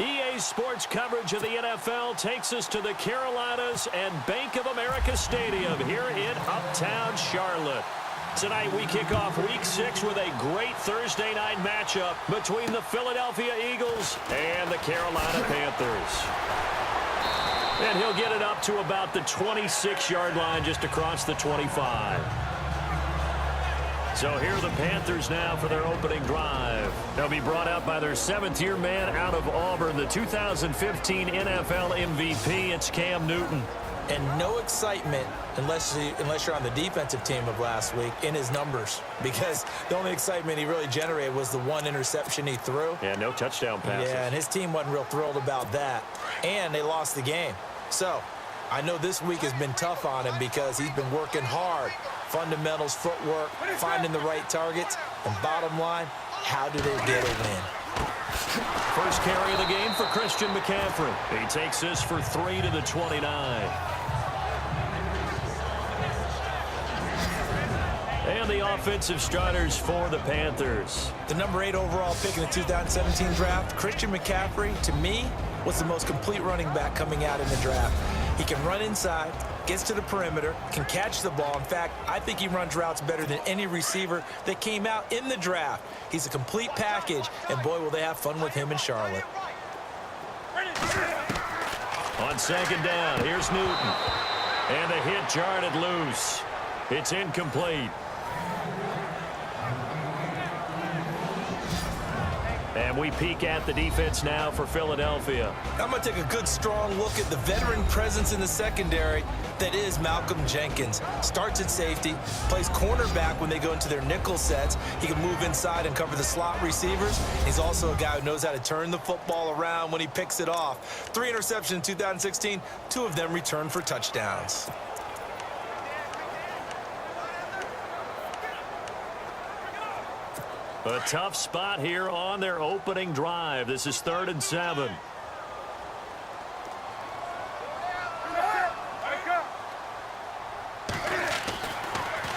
EA Sports coverage of the NFL takes us to the Carolinas and Bank of America Stadium here in Uptown Charlotte. Tonight we kick off Week 6 with a great Thursday night matchup between the Philadelphia Eagles and the Carolina Panthers. And he'll get it up to about the 26-yard line just across the 25. So here are the Panthers now for their opening drive. They'll be brought out by their seventh-year man out of Auburn, the 2015 NFL MVP. It's Cam Newton. And no excitement unless you're on the defensive team of last week in his numbers, because the only excitement he really generated was the one interception he threw. Yeah, no touchdown passes. Yeah, and his team wasn't real thrilled about that. And they lost the game. So I know this week has been tough on him because he's been working hard. Fundamentals, footwork, finding the right targets. And bottom line, how do they get a win? First carry of the game for Christian McCaffrey. He takes this for 3 to the 29. And the offensive starters for the Panthers. The number 8 overall pick in the 2017 draft, Christian McCaffrey, to me, was the most complete running back coming out in the draft. He can run inside, gets to the perimeter, can catch the ball. In fact, I think he runs routes better than any receiver that came out in the draft. He's a complete package, and boy, will they have fun with him in Charlotte. On second down, here's Newton. And the hit jarred it loose. It's incomplete. And we peek at the defense now for Philadelphia. I'm going to take a good, strong look at the veteran presence in the secondary that is Malcolm Jenkins. Starts at safety, plays cornerback when they go into their nickel sets. He can move inside and cover the slot receivers. He's also a guy who knows how to turn the football around when he picks it off. 3 interceptions in 2016, 2 of them returned for touchdowns. A tough spot here on their opening drive. This is 3rd and 7.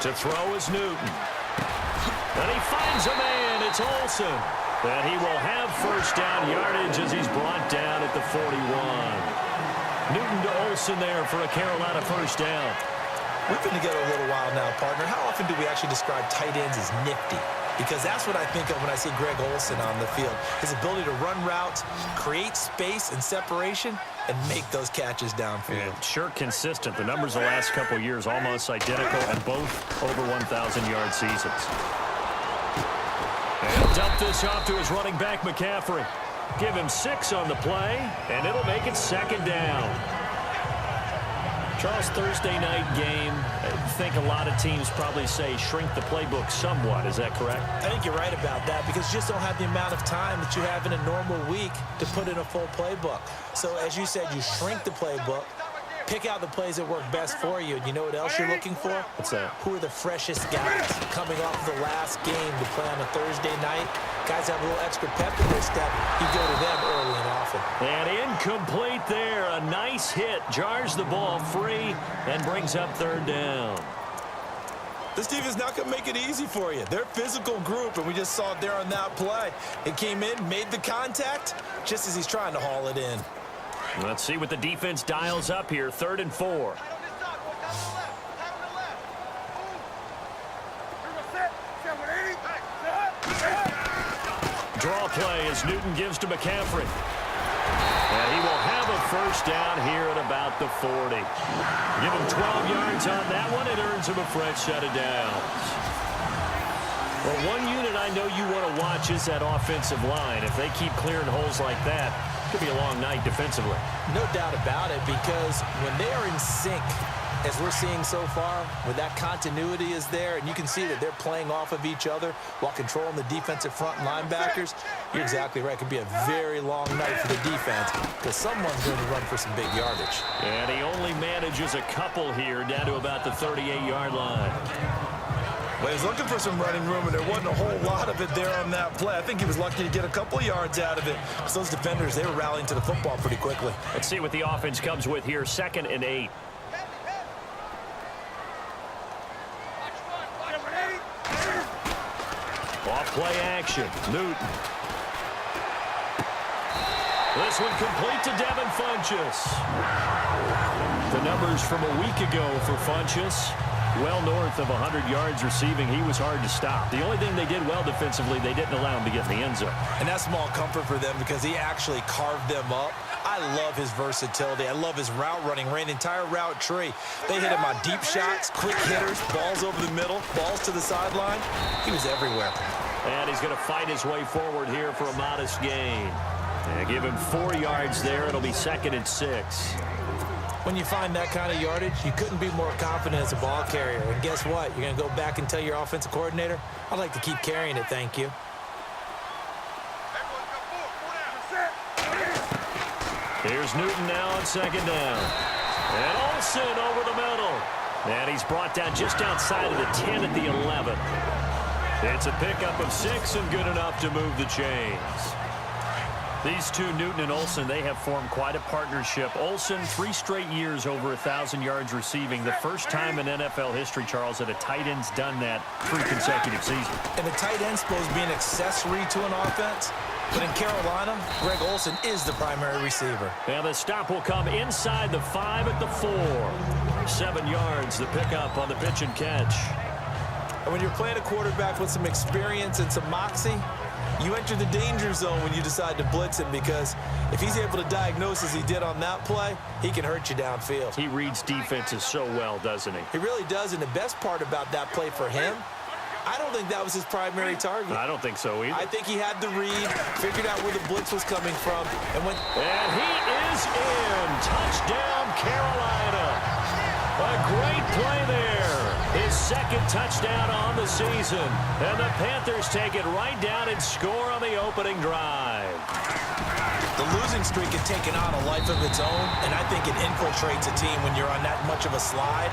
To throw is Newton. And he finds a man. It's Olsen. And he will have first down yardage as he's brought down at the 41. Newton to Olsen there for a Carolina first down. We've been together a little while now, partner. How often do we actually describe tight ends as nifty? Because that's what I think of when I see Greg Olsen on the field. His ability to run routes, create space and separation, and make those catches downfield. Yeah, sure consistent. The numbers the last couple of years almost identical, and both over 1,000-yard seasons. And he'll dump this off to his running back, McCaffrey. Give him 6 on the play, and it'll make it 2nd down. Charles, Thursday night game, I think a lot of teams probably say shrink the playbook somewhat. Is that correct? I think you're right about that because you just don't have the amount of time that you have in a normal week to put in a full playbook. So as you said, you shrink the playbook, pick out the plays that work best for you. And you know what else you're looking for? What's that? Who are the freshest guys coming off the last game to play on a Thursday night? Guys have a little extra pep in their step. You go to them early and often. And incomplete there. A nice hit. Jars the ball free and brings up 3rd down. This team is not going to make it easy for you. They're a physical group, and we just saw it there on that play. It came in, made the contact, just as he's trying to haul it in. Let's see what the defense dials up here. 3rd and 4. Draw play as Newton gives to McCaffrey. And he will have a first down here at about the 40. Give him 12 yards on that one. It earns him a fresh set of downs. Well, one unit I know you want to watch is that offensive line. If they keep clearing holes like that, it could be a long night defensively. No doubt about it, because when they are in sync, as we're seeing so far, when that continuity is there, and you can see that they're playing off of each other while controlling the defensive front linebackers, you're exactly right. It could be a very long night for the defense because someone's going to run for some big yardage. And he only manages a couple here down to about the 38-yard line. Well, he was looking for some running room, and there wasn't a whole lot of it there on that play. I think he was lucky to get a couple yards out of it. Because those defenders, they were rallying to the football pretty quickly. Let's see what the offense comes with here. 2nd and 8. Off play action. Newton. This one complete to Devin Funchess. The numbers from a week ago for Funchess, well north of 100 yards receiving. He was hard to stop. The only thing they did well defensively, they didn't allow him to get in the end zone. And that's small comfort for them because he actually carved them up. I love his versatility. I love his route running. Ran the entire route tree. They hit him on deep shots, quick hitters, balls over the middle, balls to the sideline. He was everywhere. And he's going to fight his way forward here for a modest gain. And give him 4 yards there. It'll be 2nd and 6. When you find that kind of yardage, you couldn't be more confident as a ball carrier. And guess what? You're going to go back and tell your offensive coordinator, I'd like to keep carrying it, thank you. Here's Newton now on 2nd down. And Olsen over the middle. And he's brought down just outside of the 10 at the 11. It's a pickup of 6 and good enough to move the chains. These two, Newton and Olsen, they have formed quite a partnership. Olsen, 3 straight years over 1,000 yards receiving. The first time in NFL history, Charles, that a tight end's done that 3 consecutive seasons. And the tight end's supposed to be an accessory to an offense. But in Carolina, Greg Olsen is the primary receiver. And the stop will come inside the 5 at the 4. 7 yards, the pickup on the pitch and catch. And when you're playing a quarterback with some experience and some moxie, you enter the danger zone when you decide to blitz him, because if he's able to diagnose as he did on that play, he can hurt you downfield. He reads defenses so well, doesn't he? He really does, and the best part about that play for him, I don't think that was his primary target. I don't think so either. I think he had the read, figured out where the blitz was coming from, and went. And he is in. Touchdown, Carolina. A great play there. His 2nd touchdown on the season. And the Panthers take it right down and score on the opening drive. The losing streak had taken on a life of its own, and I think it infiltrates a team when you're on that much of a slide.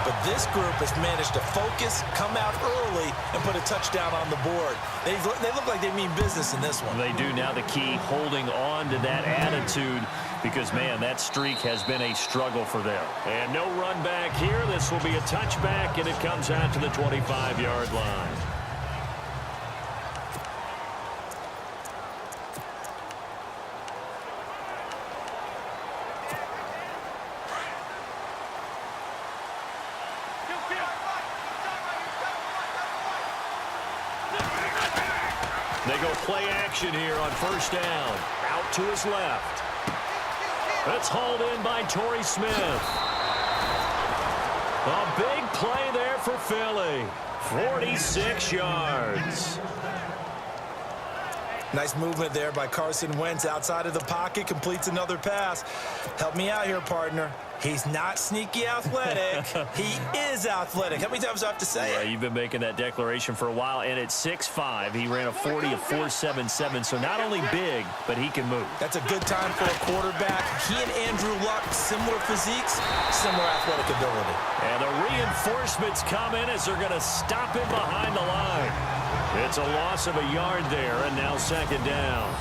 But this group has managed to focus, come out early, and put a touchdown on the board. They look like they mean business in this one. They do. Now the key, holding on to that attitude, because, man, that streak has been a struggle for them. And no run back here. This will be a touchback, and it comes out to the 25-yard line. They go play action here on 1st down. Out to his left. It's hauled in by Torrey Smith. A big play there for Philly. 46 yards. Nice movement there by Carson Wentz outside of the pocket. Completes another pass. Help me out here, partner. He's not sneaky athletic. He is athletic. How many times do I have to say it? You've been making that declaration for a while, and at 6'5", he ran a 40 of 4.77, so not only big, but he can move. That's a good time for a quarterback. He and Andrew Luck, similar physiques, similar athletic ability. And the reinforcements come in as they're going to stop him behind the line. It's a loss of a yard there, and now 2nd down.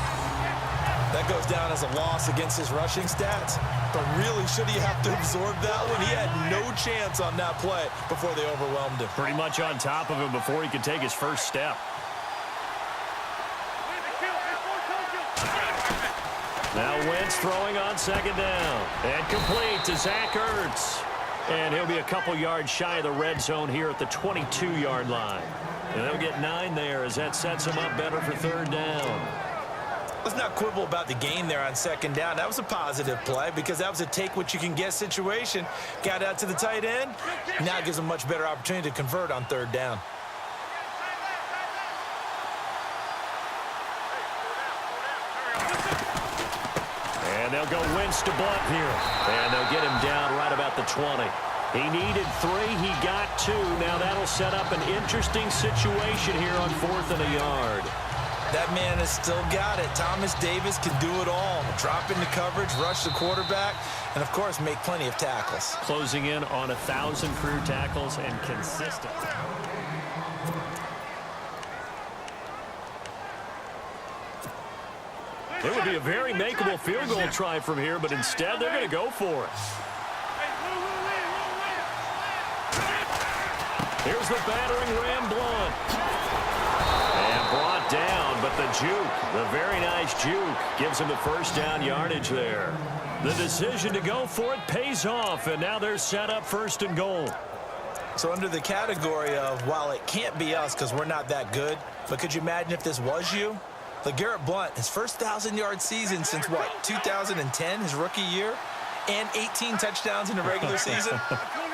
That goes down as a loss against his rushing stats. But really, should he have to absorb that one? He had no chance on that play before they overwhelmed him. Pretty much on top of him before he could take his first step. Now Wentz throwing on 2nd down. And complete to Zach Ertz. And he'll be a couple yards shy of the red zone here at the 22-yard line. And they'll get 9 there as that sets him up better for 3rd down. Let's not quibble about the gain there on 2nd down. That was a positive play because that was a take-what-you-can-get situation. Got out to the tight end. Now it gives him a much better opportunity to convert on 3rd down. And they'll go Wentz to Blunt here. And they'll get him down right about the 20. He needed 3. He got 2. Now that'll set up an interesting situation here on 4th and a yard. That man has still got it. Thomas Davis can do it all. Drop into coverage, rush the quarterback, and, of course, make plenty of tackles. Closing in on 1,000 career tackles and consistent. It would be a very makeable field goal try from here, but instead they're going to go for it. Here's the battering ram, Blunt. And brought down, but But the juke, the very nice juke, gives him the first down yardage there. The decision to go for it pays off, and now they're set up 1st and goal. So under the category of, while it can't be us because we're not that good, but could you imagine if this was you? LeGarrette Blount, his first 1,000-yard season since, what, 2010, his rookie year? And 18 touchdowns in the regular season,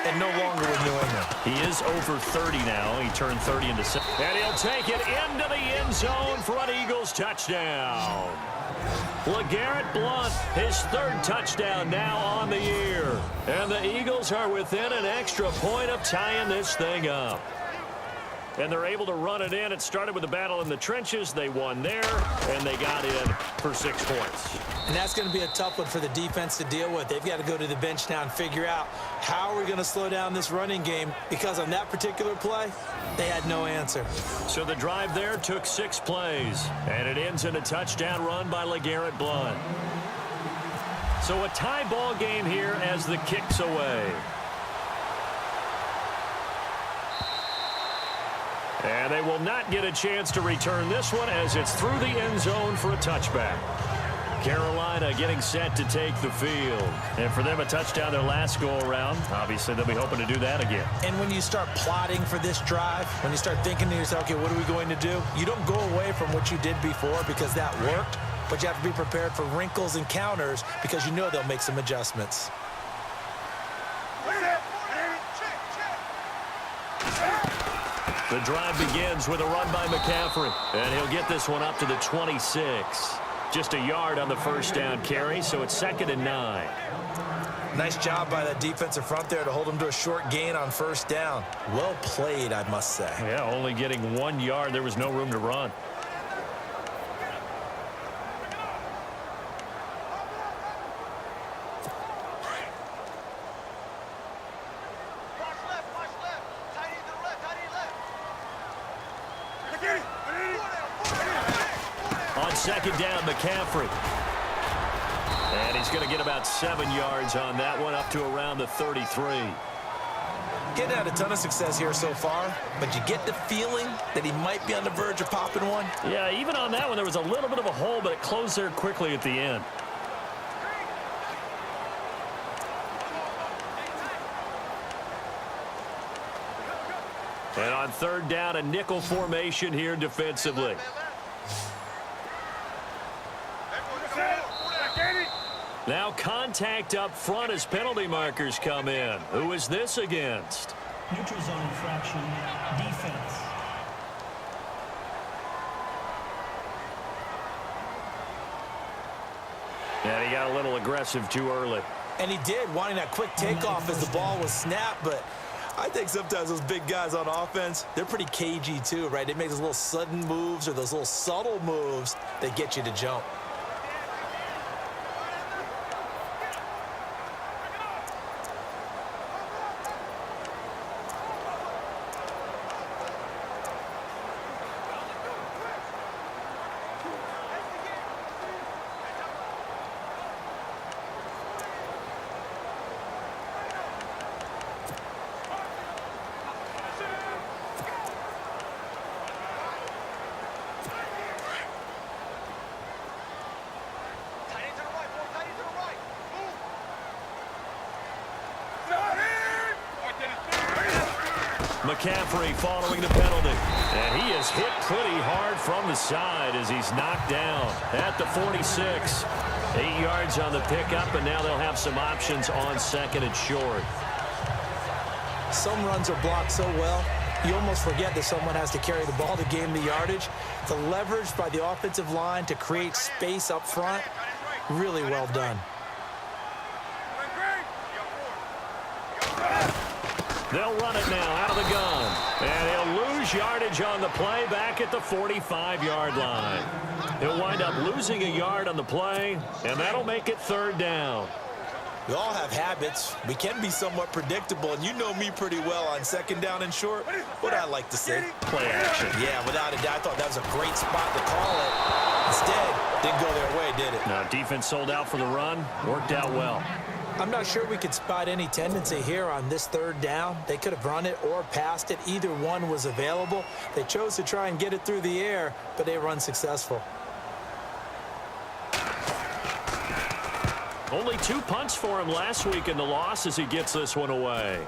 and no longer with New England. He is over 30 now. He turned 30 into 7. And he'll take it into the end zone for an Eagles touchdown. LeGarrette Blount, his 3rd touchdown now on the year. And the Eagles are within an extra point of tying this thing up. And they're able to run it in. It started with a battle in the trenches. They won there, and they got in for 6 points. And that's going to be a tough one for the defense to deal with. They've got to go to the bench now and figure out how are we going to slow down this running game, because on that particular play, they had no answer. So the drive there took 6 plays, and it ends in a touchdown run by LeGarrette Blount. So a tie ball game here as the kick's away. And they will not get a chance to return this one as it's through the end zone for a touchback. Carolina getting set to take the field. And for them, a touchdown their last go-around. Obviously, they'll be hoping to do that again. And when you start plotting for this drive, when you start thinking to yourself, okay, what are we going to do? You don't go away from what you did before because that worked, but you have to be prepared for wrinkles and counters because you know they'll make some adjustments. The drive begins with a run by McCaffrey, and he'll get this one up to the 26. Just a yard on the first down carry, so it's 2nd and 9. Nice job by that defensive front there to hold him to a short gain on 1st down. Well played, I must say. Yeah, only getting 1 yard. There was no room to run. On 2nd down, McCaffrey. And he's going to get about 7 yards on that one, up to around the 33. Getting had a ton of success here so far, but you get the feeling that he might be on the verge of popping one. Yeah, even on that one, there was a little bit of a hole, but it closed there quickly at the end. And on 3rd down, a nickel formation here defensively. Now contact up front as penalty markers come in. Who is this against? Neutral zone infraction, defense. And he got a little aggressive too early. And he did, wanting that quick takeoff as the ball was snapped, but I think sometimes those big guys on offense, they're pretty cagey too, right? They make those little sudden moves or those little subtle moves that get you to jump. McCaffrey following the penalty. And he is hit pretty hard from the side as he's knocked down at the 46. 8 yards on the pickup, and now they'll have some options on 2nd and short. Some runs are blocked so well, you almost forget that someone has to carry the ball to gain the yardage. The leverage by the offensive line to create space up front, really well done. They'll run it now out of the gun. And he'll lose yardage on the play back at the 45-yard line. He'll wind up losing a yard on the play, and that'll make it 3rd down. We all have habits. We can be somewhat predictable, and you know me pretty well on 2nd down and short. What I like to say. Play action. Yeah, without a doubt, I thought that was a great spot to call it. Instead, didn't go their way, did it? No, defense sold out for the run. Worked out well. I'm not sure we could spot any tendency here on this third down. They could have run it or passed it. Either one was available. They chose to try and get it through the air, but they were unsuccessful. Only 2 punts for him last week in the loss as he gets this one away.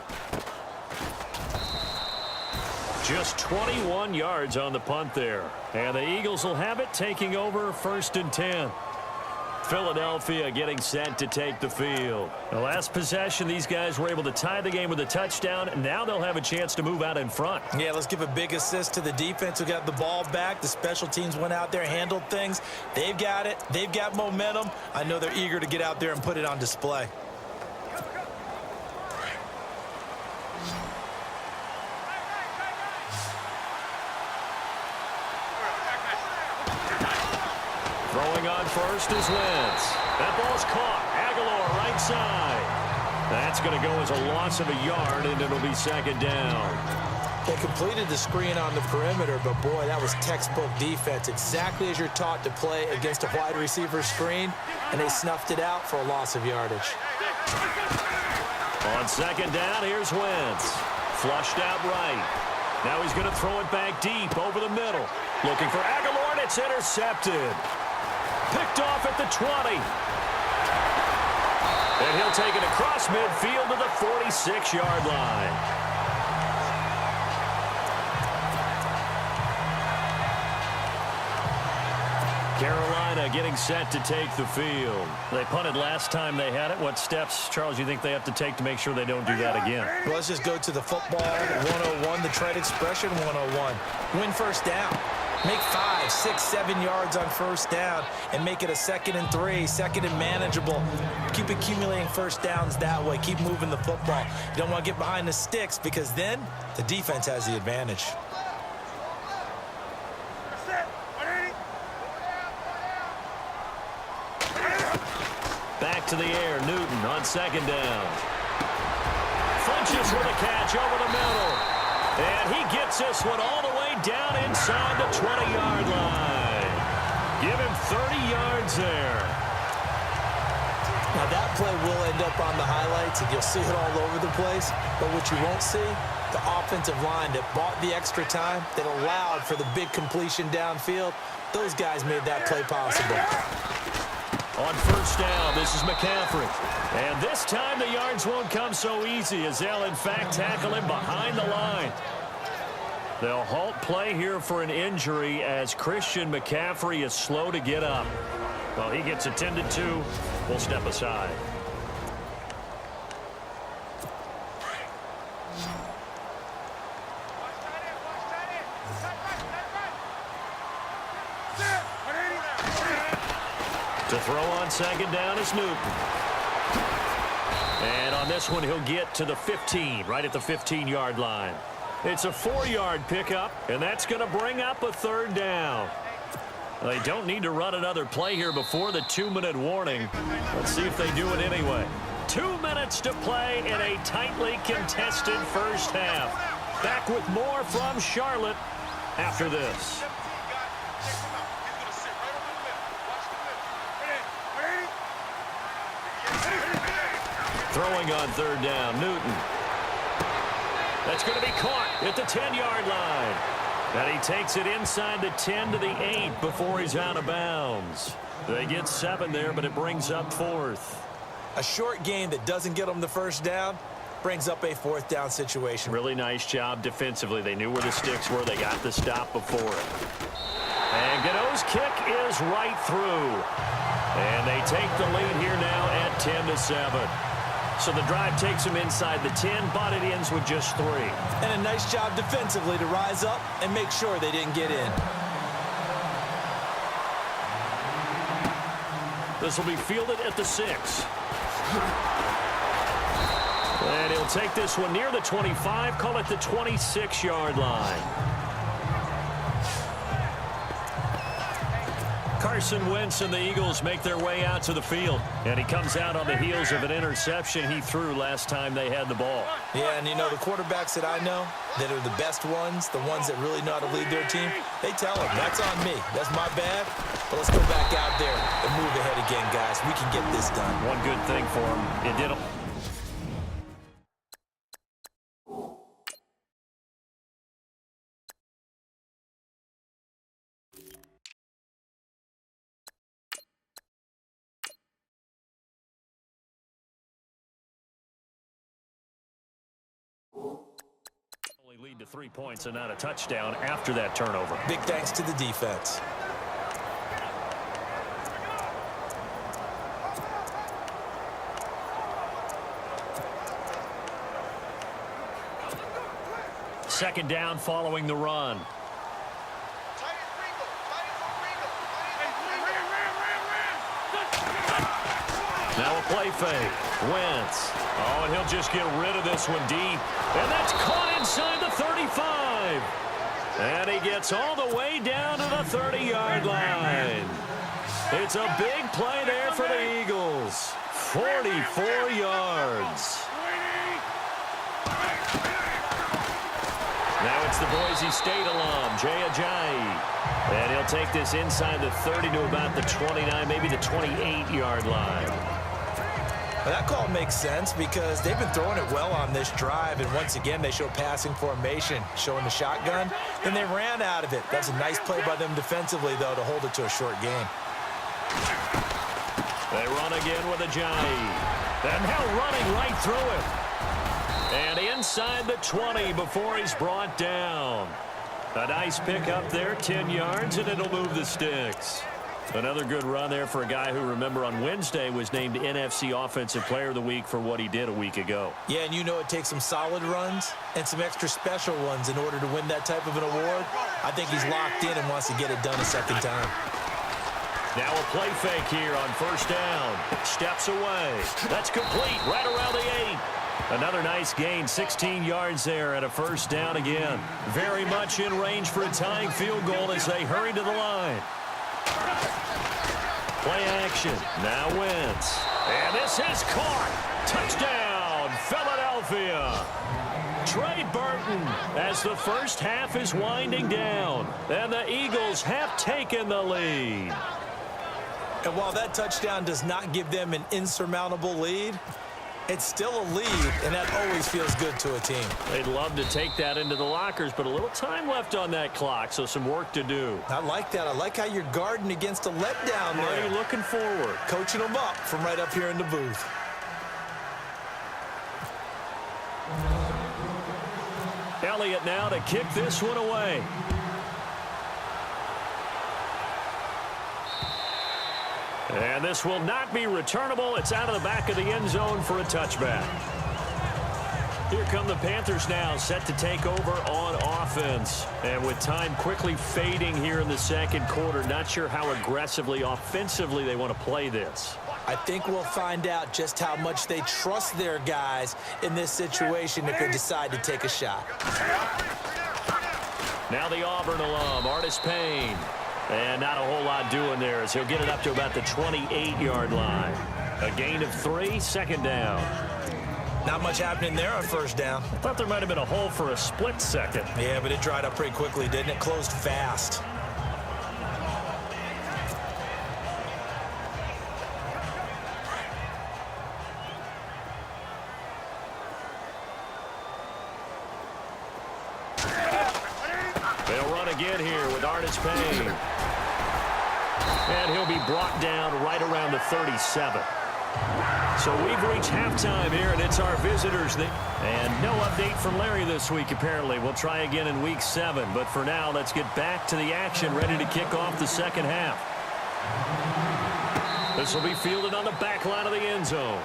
Just 21 yards on the punt there. And the Eagles will have it, taking over 1st and 10. Philadelphia getting set to take the field. The last possession, these guys were able to tie the game with a touchdown. Now they'll have a chance to move out in front. Yeah, let's give a big assist to the defense who got the ball back. The special teams went out there, handled things. They've got it. They've got momentum. I know they're eager to get out there and put it on display. Throwing on first is Wentz. That ball's caught. Aguilar right side. That's going to go as a loss of a yard, and it'll be 2nd down. They completed the screen on the perimeter, but boy, that was textbook defense. Exactly as you're taught to play against a wide receiver screen, and they snuffed it out for a loss of yardage. On 2nd down, here's Wentz. Flushed out right. Now he's going to throw it back deep over the middle. Looking for Aguilar, and it's intercepted. Picked off at the 20. And he'll take it across midfield to the 46-yard line. Carolina getting set to take the field. They punted last time they had it. What steps, Charles, do you think they have to take to make sure they don't do that again? Well, let's just go to the football 101, the trade expression 101. Win 1st down. Make 5, 6, 7 yards on 1st down and make it a 2nd and 3, 2nd and manageable. Keep accumulating 1st downs that way. Keep moving the football. You don't want to get behind the sticks because then the defense has the advantage. Back to the air, Newton on 2nd down. Funches with a catch over the middle. And he gets this one all the way down inside the 20-yard line. Give him 30 yards there. Now that play will end up on the highlights, and you'll see it all over the place. But what you won't see, the offensive line that bought the extra time, that allowed for the big completion downfield, those guys made that play possible. On 1st down, this is McCaffrey. And this time the yards won't come so easy as they'll, in fact, tackle him behind the line. They'll halt play here for an injury as Christian McCaffrey is slow to get up. Well, he gets attended to. We'll step aside. To throw on 2nd down is Newton. And on this one, he'll get to the 15, right at the 15-yard line. It's a 4-yard pickup, and that's going to bring up a 3rd down. They don't need to run another play here before the 2-minute warning. Let's see if they do it anyway. 2 minutes to play in a tightly contested 1st half. Back with more from Charlotte after this. Throwing on 3rd down, Newton. That's going to be caught at the 10-yard line. And he takes it inside the 10 to the 8 before he's out of bounds. They get 7 there, but it brings up 4th. A short game that doesn't get them the 1st down brings up a 4th down situation. Really nice job defensively. They knew where the sticks were. They got the stop before it. And Gano's kick is right through. And they take the lead here now at 10-7. So the drive takes them inside the 10, but it ends with just 3. And a nice job defensively to rise up and make sure they didn't get in. This will be fielded at the 6. And he'll take this one near the 25, call it the 26-yard line. Carson Wentz and the Eagles make their way out to the field. And he comes out on the heels of an interception he threw last time they had the ball. Yeah, and you know, the quarterbacks that I know that are the best ones, the ones that really know how to lead their team, they tell them, that's on me. That's my bad. But let's go back out there and move ahead again, guys. We can get this done. One good thing for him, it did. Lead to 3 points and not a touchdown after that turnover. Big thanks to the defense. Second down following the run. Now a play fake. Wentz. Oh, and he'll just get rid of this one deep. And that's caught inside the 35. And he gets all the way down to the 30-yard line. It's a big play there for the Eagles. 44 yards. Now it's the Boise State alum, Jay Ajayi. And he'll take this inside the 30 to about the 29, maybe the 28-yard line. Well, that call makes sense because they've been throwing it well on this drive, and once again they show passing formation, showing the shotgun. Then they ran out of it. That's a nice play by them defensively, though, to hold it to a short game. They run again with Ajayi. And now running right through it. And inside the 20 before he's brought down. A nice pick up there, 10 yards, and it'll move the sticks. Another good run there for a guy who, remember, on Wednesday was named NFC Offensive Player of the Week for what he did a week ago. Yeah, and you know it takes some solid runs and some extra special ones in order to win that type of an award. I think he's locked in and wants to get it done a second time. Now a play fake here on first down. Steps away. That's complete right around the 8. Another nice gain, 16 yards there and a first down again. Very much in range for a tying field goal as they hurry to the line. Play action. Now Wentz. And this is caught. Touchdown, Philadelphia. Trey Burton as the first half is winding down. And the Eagles have taken the lead. And while that touchdown does not give them an insurmountable lead, it's still a lead, and that always feels good to a team. They'd love to take that into the lockers, but a little time left on that clock, so some work to do. I like that. I like how you're guarding against a letdown there. Already looking forward. Coaching them up from right up here in the booth. Elliott now to kick this one away. And this will not be returnable. It's out of the back of the end zone for a touchback. Here come the Panthers now, set to take over on offense. And with time quickly fading here in the second quarter, not sure how aggressively, offensively they want to play this. I think we'll find out just how much they trust their guys in this situation if they decide to take a shot. Now the Auburn alum, Artis Payne. And not a whole lot doing there as he'll get it up to about the 28-yard line. A gain of 3, second down. Not much happening there on first down. I thought there might have been a hole for a split second. Yeah, but it dried up pretty quickly, didn't it? Closed fast. They'll run again here with Artis Payne. And he'll be brought down right around the 37. So we've reached halftime here, and it's our visitors. And no update from Larry this week, apparently. We'll try again in week 7. But for now, let's get back to the action, ready to kick off the second half. This will be fielded on the back line of the end zone.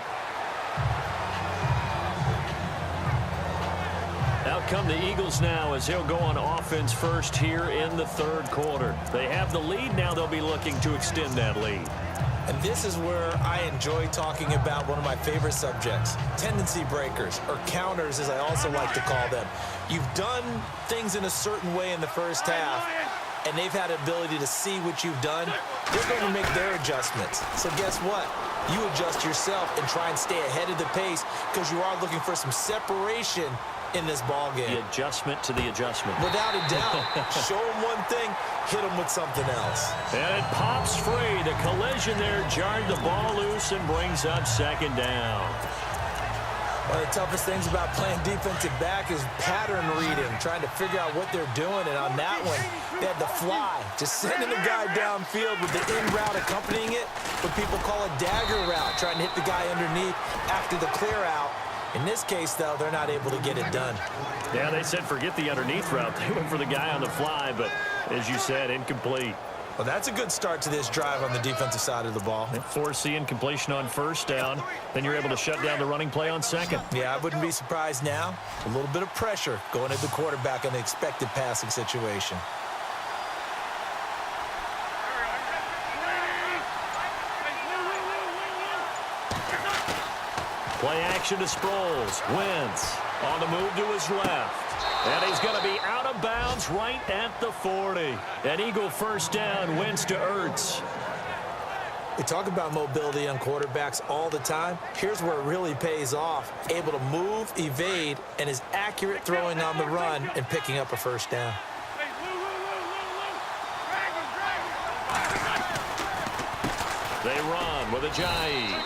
Out come the Eagles now as he'll go on offense first here in the third quarter. They have the lead. Now they'll be looking to extend that lead. And this is where I enjoy talking about one of my favorite subjects, tendency breakers, or counters as I also like to call them. You've done things in a certain way in the first half, and they've had the ability to see what you've done. They're going to make their adjustments. So guess what? You adjust yourself and try and stay ahead of the pace because you are looking for some separation in this ball game. The adjustment to the adjustment. Without a doubt. Show them one thing, hit them with something else. And it pops free. The collision there jarred the ball loose and brings up second down. One of the toughest things about playing defensive back is pattern reading, trying to figure out what they're doing. And on that one, they had the fly, just sending the guy downfield with the in route accompanying it, what people call a dagger route, trying to hit the guy underneath after the clear out. In this case, though, they're not able to get it done. Yeah, they said forget the underneath route. They went for the guy on the fly, but as you said, incomplete. Well, that's a good start to this drive on the defensive side of the ball. They force the incompletion on first down. Then you're able to shut down the running play on second. Yeah, I wouldn't be surprised now. A little bit of pressure going at the quarterback in the expected passing situation. Play action to Sproles. Wentz on the move to his left. And he's going to be out of bounds right at the 40. An Eagle first down, Wentz to Ertz. We talk about mobility on quarterbacks all the time. Here's where it really pays off. Able to move, evade, and is accurate throwing on the run and picking up a first down. They run with Ajayi.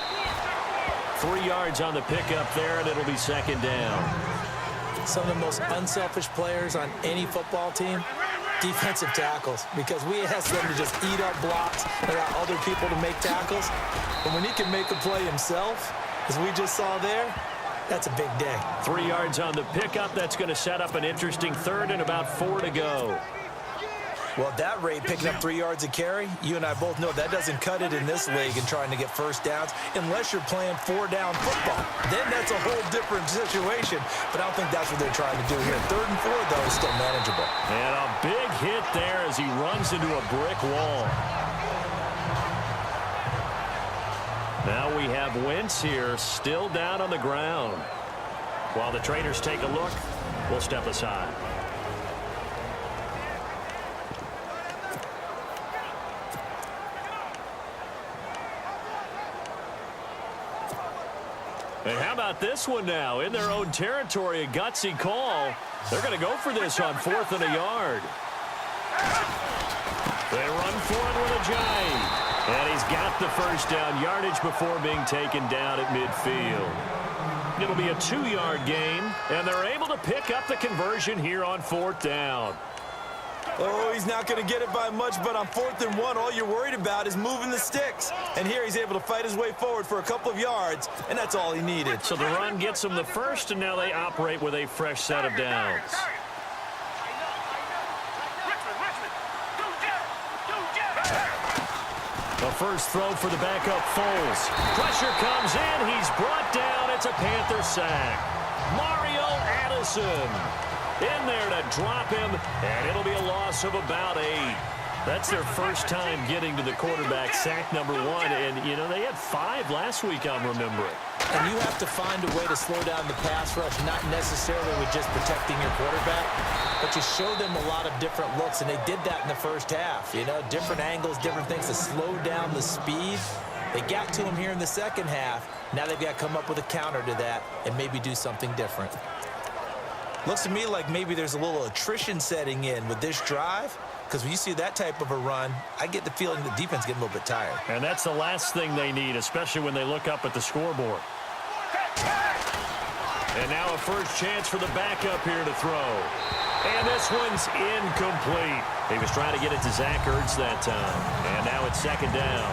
3 yards on the pickup there, and it'll be second down. Some of the most unselfish players on any football team, defensive tackles, because we ask them to just eat up blocks and allow other people to make tackles. But when he can make a play himself, as we just saw there, that's a big day. 3 yards on the pickup. That's going to set up an interesting third and about 4 to go. Well, at that rate, picking up 3 yards a carry, you and I both know that doesn't cut it in this league and trying to get first downs unless you're playing 4-down football. Then that's a whole different situation, but I don't think that's what they're trying to do here. 3rd and 4, though, is still manageable. And a big hit there as he runs into a brick wall. Now we have Wentz here, still down on the ground. While the traders take a look, we'll step aside. And how about this one now? In their own territory, a gutsy call. They're going to go for this on 4th and a yard. They run for it with Ajayi. And he's got the first down yardage before being taken down at midfield. It'll be a 2-yard gain, and they're able to pick up the conversion here on 4th down. Oh, he's not going to get it by much, but on 4th and 1, all you're worried about is moving the sticks. And here he's able to fight his way forward for a couple of yards, and that's all he needed. So the run gets him the first, and now they operate with a fresh set of downs. The first throw for the backup Foles. Pressure comes in. He's brought down. It's a Panther sack. Mario Addison in there to drop him, and it'll be a loss of about 8. That's their first time getting to the quarterback, sack number 1. And, you know, they had 5 last week, I'm remembering. And you have to find a way to slow down the pass rush, not necessarily with just protecting your quarterback, but you show them a lot of different looks, and they did that in the first half. You know, different angles, different things to slow down the speed. They got to him here in the second half. Now they've got to come up with a counter to that and maybe do something different. Looks to me like maybe there's a little attrition setting in with this drive, because when you see that type of a run, I get the feeling the defense getting a little bit tired. And that's the last thing they need, especially when they look up at the scoreboard. And now a first chance for the backup here to throw. And this one's incomplete. He was trying to get it to Zach Ertz that time. And now it's second down.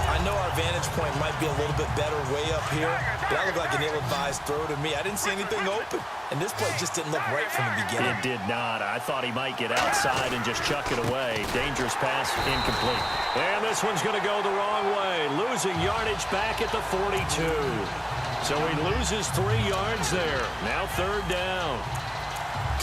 I know our vantage point might be a little bit better way up here, but that looked like an ill-advised throw to me. I didn't see anything open, and this play just didn't look right from the beginning. It did not. I thought he might get outside and just chuck it away. Dangerous pass, incomplete. And this one's going to go the wrong way, losing yardage back at the 42. So he loses 3 yards there. Now 3rd down.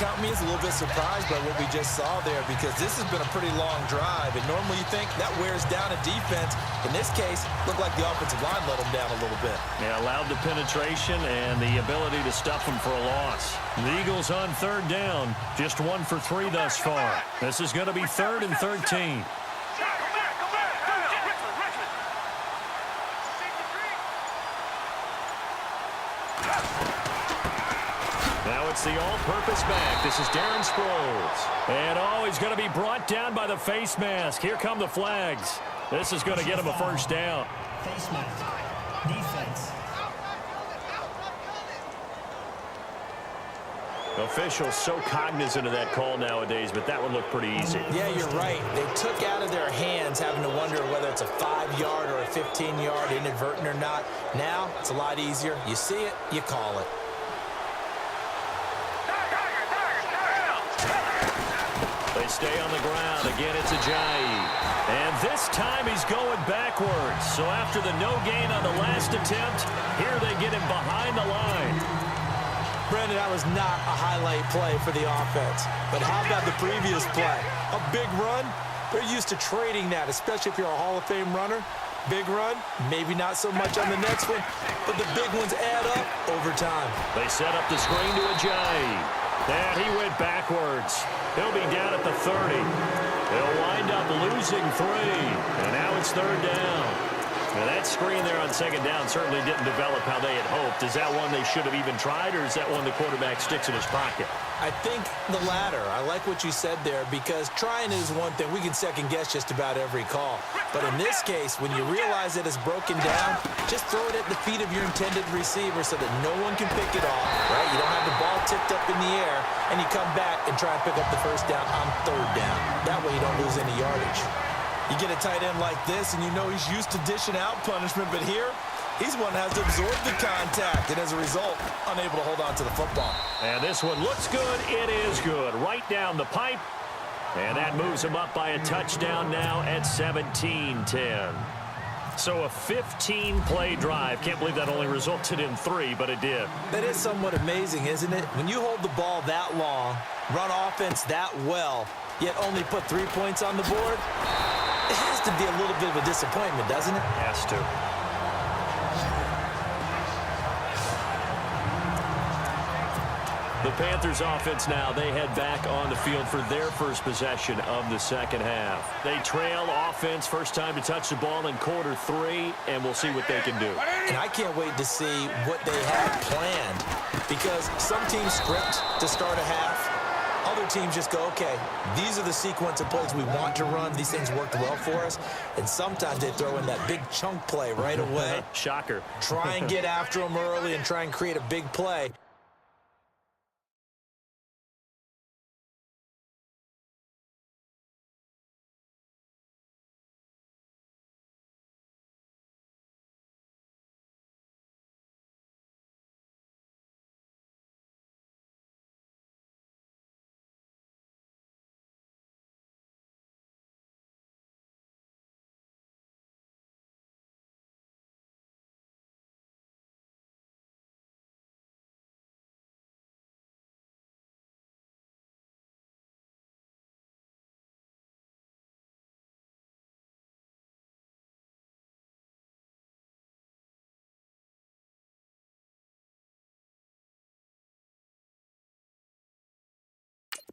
Count me as a little bit surprised by what we just saw there, because this has been a pretty long drive, and normally you think that wears down a defense. In this case, looked like the offensive line let them down a little bit. Yeah, allowed the penetration and the ability to stuff them for a loss. The Eagles on 3rd down, just 1 for 3 thus far. This is going to be 3rd and 13. Now it's the all-purpose back. This is Darren Sproles. And, he's going to be brought down by the face mask. Here come the flags. This is going to get him a first down. Face mask. Defense. Officials so cognizant of that call nowadays, but that would look pretty easy. Yeah, you're right. They took out of their hands having to wonder whether it's a 5-yard or a 15-yard, inadvertent or not. Now, it's a lot easier. You see it, you call it. They stay on the ground. Again, it's Ajayi. And this time he's going backwards. So after the no gain on the last attempt, here they get him behind the line. Brandon, that was not a highlight play for the offense. But how about the previous play? A big run? They're used to trading that, especially if you're a Hall of Fame runner. Big run, maybe not so much on the next one, but the big ones add up over time. They set up the screen to Ajayi. And he went backwards. He'll be down at the 30. They'll wind up losing 3. And now it's third down. Now that screen there on second down certainly didn't develop how they had hoped. Is that one they should have even tried, or is that one the quarterback sticks in his pocket? I think the latter. I like what you said there, because trying is one thing. We can second-guess just about every call. But in this case, when you realize that it's broken down, just throw it at the feet of your intended receiver so that no one can pick it off, right? You don't have the ball tipped up in the air, and you come back and try and pick up the first down on third down. That way you don't lose any yardage. You get a tight end like this, and you know he's used to dishing out punishment, but here, he's one that has to absorb the contact, and as a result, unable to hold on to the football. And this one looks good. It is good. Right down the pipe. And that moves him up by a touchdown now at 17-10. So a 15-play drive. Can't believe that only resulted in 3, but it did. That is somewhat amazing, isn't it? When you hold the ball that long, run offense that well, yet only put 3 points on the board, it has to be a little bit of a disappointment, doesn't it? Has to. The Panthers offense now, they head back on the field for their first possession of the second half. They trail offense, first time to touch the ball in quarter 3, and we'll see what they can do. And I can't wait to see what they have planned, because some teams script to start a half. Other teams just go, okay, these are the sequence of plays we want to run. These things worked well for us. And sometimes they throw in that big chunk play right away. Shocker. Try and get after them early and try and create a big play.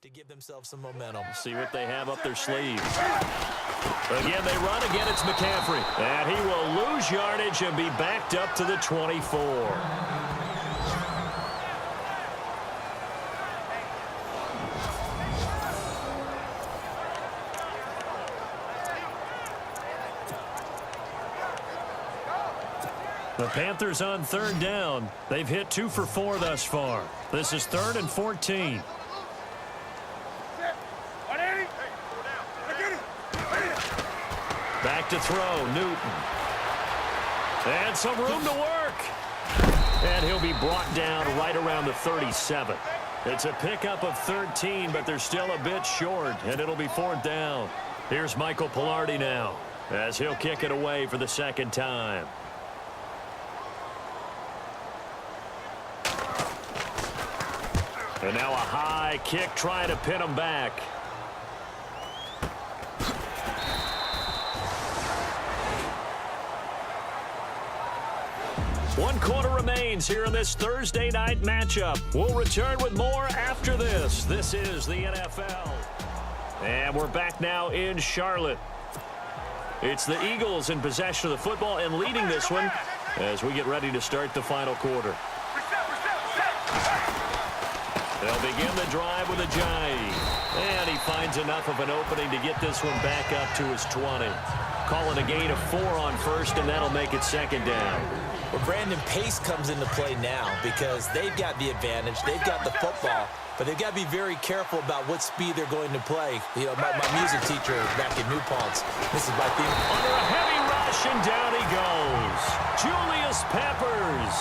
To give themselves some momentum. See what they have up their sleeves. Again, they run. Again, it's McCaffrey. And he will lose yardage and be backed up to the 24. The Panthers on third down. They've hit 2 for 4 thus far. This is 3rd and 14. Back to throw, Newton. And some room to work. And he'll be brought down right around the 37. It's a pickup of 13, but they're still a bit short, and it'll be 4th down. Here's Michael Pilardi now, as he'll kick it away for the second time. And now a high kick trying to pin him back. One quarter remains here in this Thursday night matchup. We'll return with more after this. This is the NFL. And we're back now in Charlotte. It's the Eagles in possession of the football and leading this one as we get ready to start the final quarter. They'll begin the drive with a jive. And he finds enough of an opening to get this one back up to his 20. Call it a gain of 4 on first, and that'll make it second down. Well, Brandon, pace comes into play now because they've got the advantage. They've got the football, but they've got to be very careful about what speed they're going to play. You know, my music teacher back in New Paltz, this is my theme. Under a heavy rush, and down he goes. Julius Peppers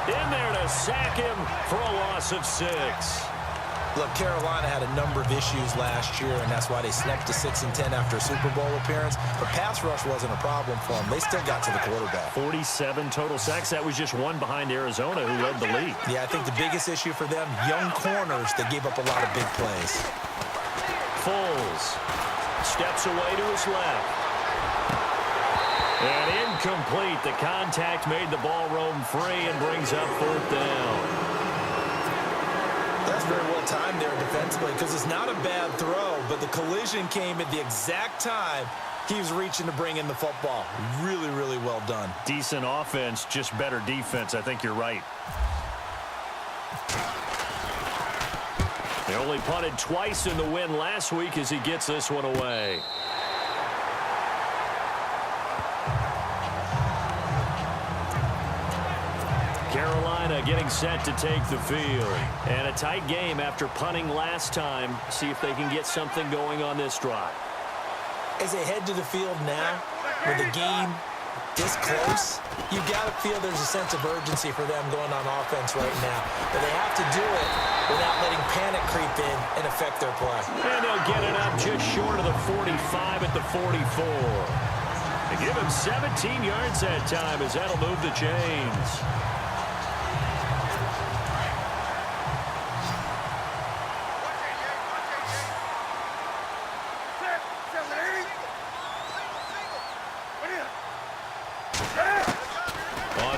in there to sack him for a loss of 6. Look, Carolina had a number of issues last year, and that's why they snuck to 6-10 after a Super Bowl appearance. But pass rush wasn't a problem for them. They still got to the quarterback. 47 total sacks. That was just one behind Arizona, who led the league. Yeah, I think the biggest issue for them, young corners that gave up a lot of big plays. Foles steps away to his left. And incomplete. The contact made the ball roam free and brings up 4th down. That's very well timed there defensively because it's not a bad throw, but the collision came at the exact time he was reaching to bring in the football. Really, really well done. Decent offense, just better defense. I think you're right. They only punted twice in the win last week as he gets this one away. Carolina getting set to take the field. And a tight game after punting last time. See if they can get something going on this drive. As they head to the field now, with the game this close, you got to feel there's a sense of urgency for them going on offense right now. But they have to do it without letting panic creep in and affect their play. And they'll get it up just short of the 45 at the 44. They give him 17 yards that time as that'll move the chains.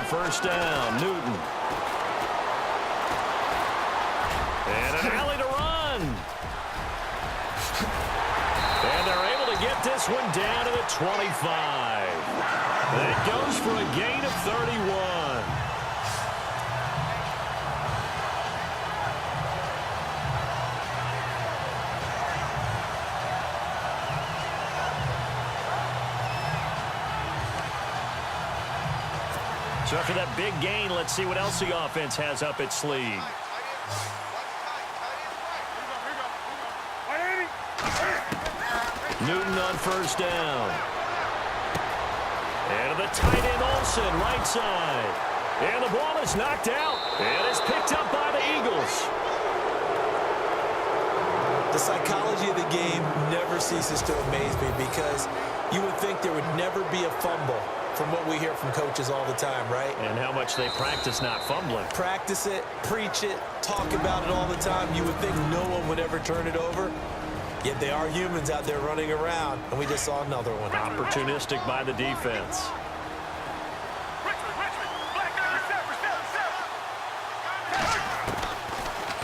First down, Newton. And an alley to run. And they're able to get this one down to the 25. That goes for a gain of 31. So after that big gain, let's see what else the offense has up its sleeve. Newton on first down. And to the tight end, Olsen, right side. And the ball is knocked out. And it's picked up by the Eagles. The psychology of the game never ceases to amaze me because you would think there would never be a fumble from what we hear from coaches all the time, right? And how much they practice not fumbling. Practice it, preach it, talk about it all the time. You would think no one would ever turn it over. Yet they are humans out there running around, and we just saw another one. Opportunistic by the defense.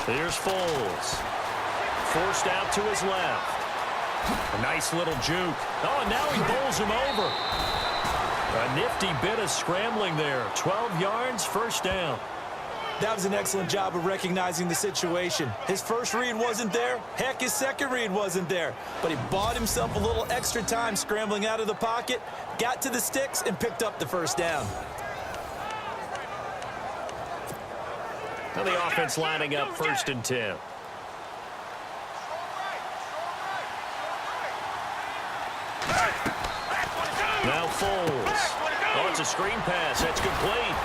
Here's Foles. Forced out to his left. A nice little juke. Oh, and now he bowls him over. A nifty bit of scrambling there. 12 yards, first down. That was an excellent job of recognizing the situation. His first read wasn't there. Heck, his second read wasn't there. But he bought himself a little extra time scrambling out of the pocket, got to the sticks, and picked up the first down. Now the offense lining up 1st and 10. Now Foles. Oh, it's a screen pass. That's complete.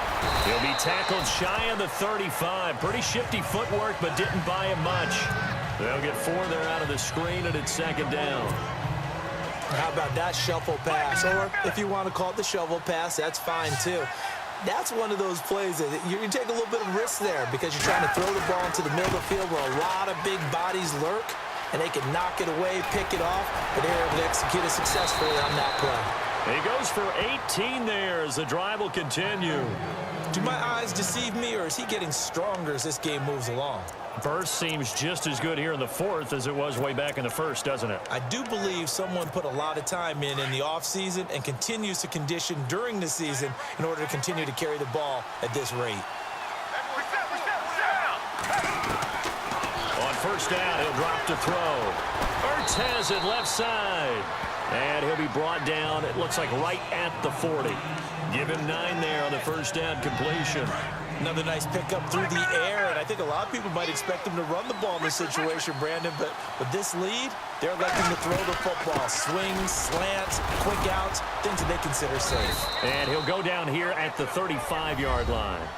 He'll be tackled shy of the 35. Pretty shifty footwork, but didn't buy him much. They'll get 4 there out of the screen, and it's second down. How about that shuffle pass? Or if you want to call it the shovel pass, that's fine too. That's one of those plays that you take a little bit of risk there because you're trying to throw the ball into the middle of the field where a lot of big bodies lurk, and they can knock it away, pick it off, but they're able to execute it successfully on that play. He goes for 18 there as the drive will continue. Do my eyes deceive me, or is he getting stronger as this game moves along? First seems just as good here in the 4th as it was way back in the 1st, doesn't it? I do believe someone put a lot of time in the offseason and continues to condition during the season in order to continue to carry the ball at this rate. first down. He'll drop to throw. Ertz has it left side. And he'll be brought down, it looks like right at the 40. Give him 9 there on the first down completion. Another nice pickup through the air, and I think a lot of people might expect him to run the ball in this situation, Brandon, but with this lead, they're electing to throw the football. Swings, slants, quick outs, things that they consider safe. And he'll go down here at the 35-yard line.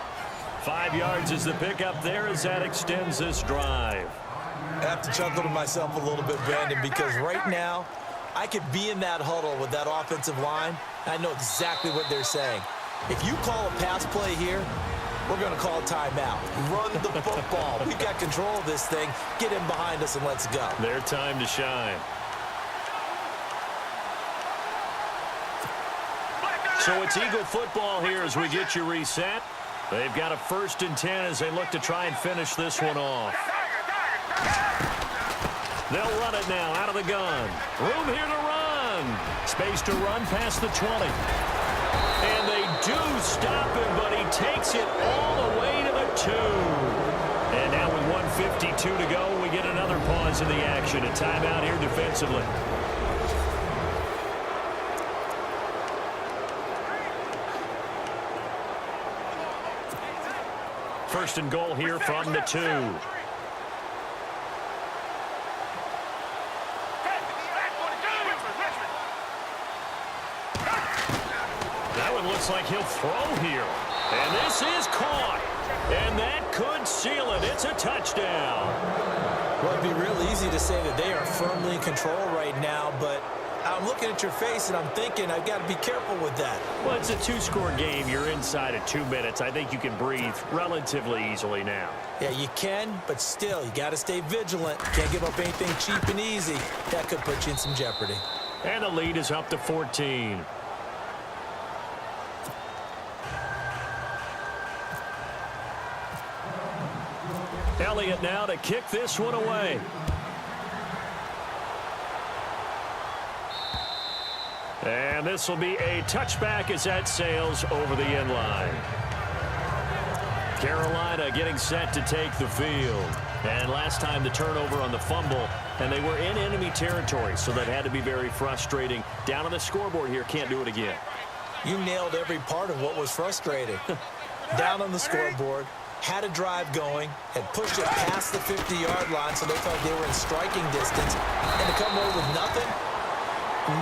5 yards is the pickup there as that extends this drive. I have to chuckle to myself a little bit, Brandon, because right now, I could be in that huddle with that offensive line. I know exactly what they're saying. If you call a pass play here, we're going to call a timeout. Run the football. We've got control of this thing. Get him behind us and let's go. Their time to shine. So it's Eagle football here as we get you reset. They've got a 1st and 10 as they look to try and finish this one off. They'll run it now out of the gun. Room here to run. Space to run past the 20. And they do stop him, but he takes it all the way to the 2. And now with 1:52 to go, we get another pause in the action. A timeout here defensively. First and goal here from the 2. Looks like he'll throw here. And this is caught. And that could seal it. It's a touchdown. Well, it'd be real easy to say that they are firmly in control right now, but I'm looking at your face and I'm thinking I've got to be careful with that. Well, it's a 2-score game. You're inside of 2 minutes. I think you can breathe relatively easily now. Yeah, you can, but still, you got to stay vigilant. Can't give up anything cheap and easy. That could put you in some jeopardy. And the lead is up to 14. Elliott now to kick this one away. And this will be a touchback as that sails over the end line. Carolina getting set to take the field. And last time the turnover on the fumble, and they were in enemy territory, so that had to be very frustrating. Down on the scoreboard here, can't do it again. You nailed every part of what was frustrating. Down on the scoreboard, had a drive going, had pushed it past the 50-yard line so they felt they were in striking distance, and to come away with nothing,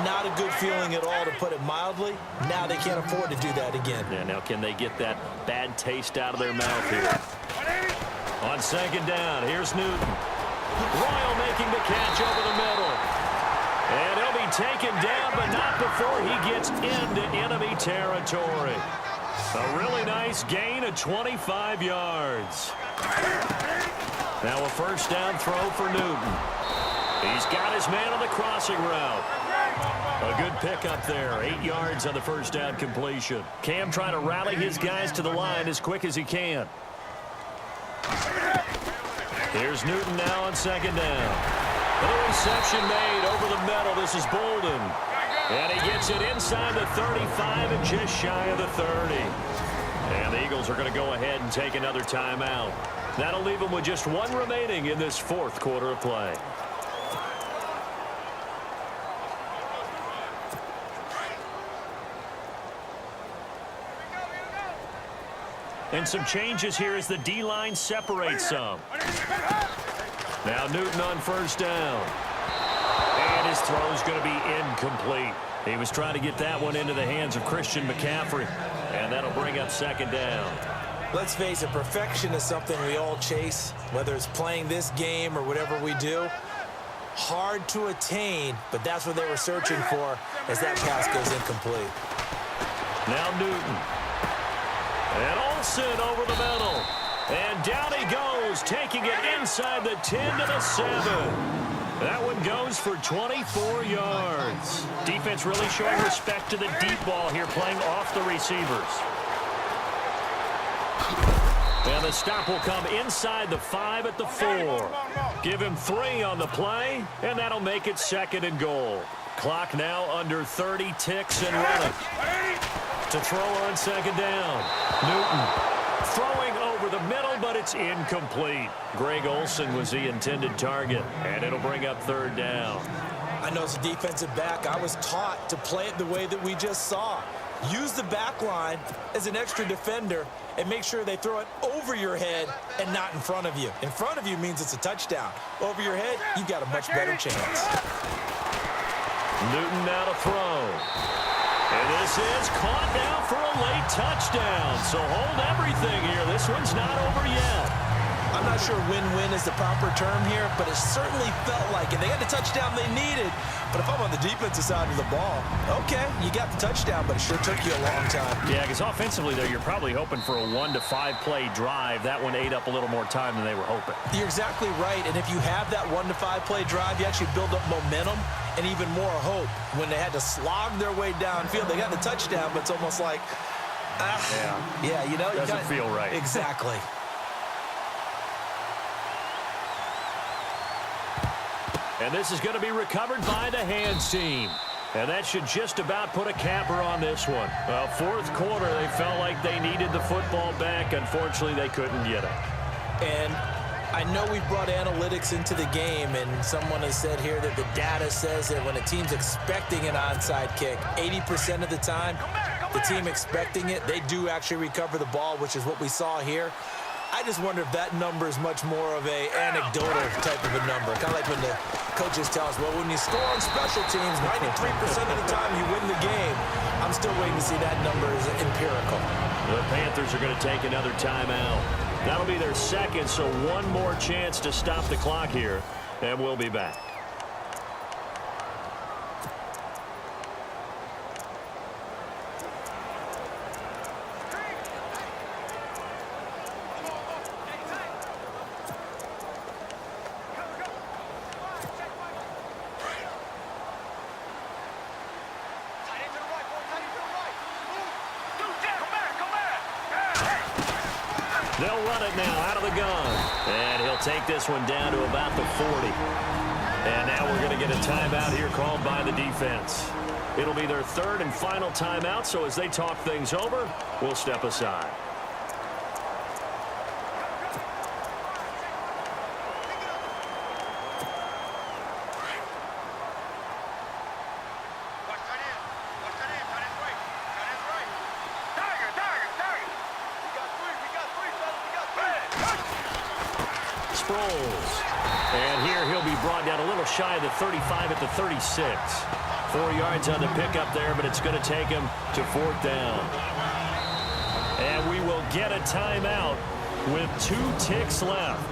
not a good feeling at all, to put it mildly. Now they can't afford to do that again. Yeah, now can they get that bad taste out of their mouth here? On second down, here's Newton. Royal making the catch over the middle. And he'll be taken down, but not before he gets into enemy territory. A really nice gain of 25 yards. Now a first down throw for Newton. He's got his man on the crossing route. A good pickup there. 8 yards on the first down completion. Cam trying to rally his guys to the line as quick as he can. Here's Newton now on second down. The reception made over the middle. This is Bolden. And he gets it inside the 35 and just shy of the 30. And the Eagles are going to go ahead and take another timeout. That'll leave them with just one remaining in this fourth quarter of play. And some changes here as the D-line separates some. Now Newton on first down. And his throw's going to be incomplete. He was trying to get that one into the hands of Christian McCaffrey. And that'll bring up second down. Let's face it, perfection is something we all chase, whether it's playing this game or whatever we do. Hard to attain, but that's what they were searching for as that pass goes incomplete. Now Newton. And Olsen over the middle. And down he goes, taking it inside the 10 to the 7. That one goes for 24 yards. Defense really showing respect to the deep ball here, playing off the receivers. And the stop will come inside the 5 at the 4. Give him 3 on the play, and that'll make it second and goal. Clock now under 30 ticks and running. To throw on second down. Newton throwing over the middle, but it's incomplete. Greg Olsen was the intended target, and it'll bring up third down. I know as a defensive back, I was taught to play it the way that we just saw. Use the back line as an extra defender and make sure they throw it over your head and not in front of you. In front of you means it's a touchdown. Over your head, you've got a much better chance. Newton now to throw. And this is caught now for a late touchdown. So hold everything here. This one's not over yet. I'm not sure win-win is the proper term here, but it certainly felt like it. They got the touchdown they needed, but if I'm on the defensive side of the ball, okay, you got the touchdown, but it sure took you a long time. Yeah, because offensively, though, you're probably hoping for a 1 to 5 play drive. That one ate up a little more time than they were hoping. You're exactly right, and if you have that 1 to 5 play drive, you actually build up momentum and even more hope. When they had to slog their way downfield, they got the touchdown, but it's almost like, yeah, you know, doesn't feel right. Exactly. And this is going to be recovered by the hands team. And that should just about put a capper on this one. Well, fourth quarter, they felt like they needed the football back. Unfortunately, they couldn't get it. And I know we've brought analytics into the game, and someone has said here that the data says that when a team's expecting an onside kick, 80% of the time, the team expecting it, they do actually recover the ball, which is what we saw here. I just wonder if that number is much more of a anecdotal type of a number. Kind of like when the coaches tell us, well, when you score on special teams, 93% of the time you win the game. I'm still waiting to see that number is empirical. The Panthers are going to take another timeout. That'll be their second, so one more chance to stop the clock here, and we'll be back. They'll run it now out of the gun. And he'll take this one down to about the 40. And now we're going to get a timeout here called by the defense. It'll be their third and final timeout, so as they talk things over, we'll step aside. And here he'll be brought down a little shy of the 35 at the 36. 4 yards on the pickup there, but it's going to take him to fourth down. And we will get a timeout with 2 ticks left.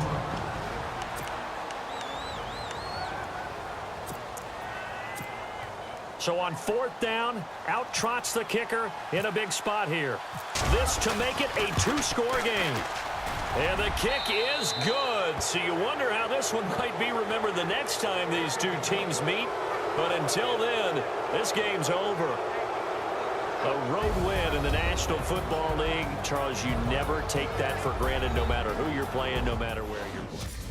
So on fourth down, out trots the kicker in a big spot here. This to make it a 2-score game. And the kick is good. So you wonder how this one might be remembered the next time these two teams meet. But until then, this game's over. A road win in the National Football League. Charles, you never take that for granted, no matter who you're playing, no matter where you're playing.